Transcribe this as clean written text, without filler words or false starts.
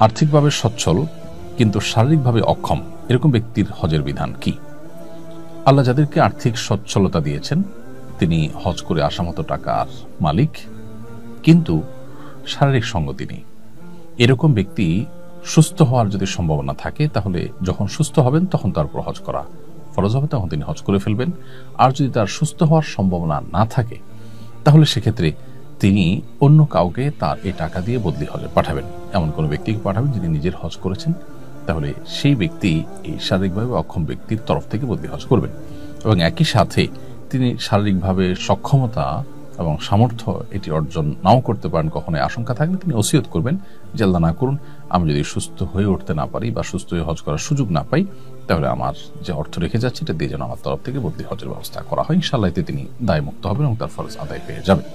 আর্থিকভাবে সচ্ছল কিন্তু শারীরিকভাবে অক্ষম, এরকম ব্যক্তির হজের বিধান কি? আল্লাহ যাদেরকে আর্থিক সচ্ছলতা দিয়েছেন তিনি হজ করে আসা মতো টাকার মালিক, কিন্তু শারীরিক সঙ্গতি নেই। এরকম ব্যক্তি সুস্থ হওয়ার যদি সম্ভাবনা থাকে তাহলে যখন সুস্থ হবেন তখন তার উপর হজ করা ফরজ হবে, তখন তিনি হজ করে ফেলবেন। আর যদি তার সুস্থ হওয়ার সম্ভাবনা না থাকে তাহলে সেক্ষেত্রে তিনি অন্য কাউকে তার এই টাকা দিয়ে বদলি হজে পাঠাবেন। এমন কোনো ব্যক্তিকে পাঠাবেন যিনি নিজের হজ করেছেন, তাহলে সেই ব্যক্তি এই শারীরিকভাবে অক্ষম ব্যক্তির তরফ থেকে বদলি হজ করবেন। এবং একই সাথে তিনি শারীরিকভাবে সক্ষমতা এবং সামর্থ্য এটি অর্জন নাও করতে পারেন, কখনো আশঙ্কা থাকলে তিনি ওসিয়ত করবেন যে আল্লাহ না করুন আমি যদি সুস্থ হয়ে উঠতে না পারি বা সুস্থ হয়ে হজ করার সুযোগ না পাই, তাহলে আমার যে অর্থ রেখে যাচ্ছে এটা দিয়ে যেন আমার তরফ থেকে বদলি হজের ব্যবস্থা করা হয়। ইনশাআল্লাহ এতে তিনি দায়মুক্ত হবেন এবং তার ফরজ আদায় পেয়ে যাবেন।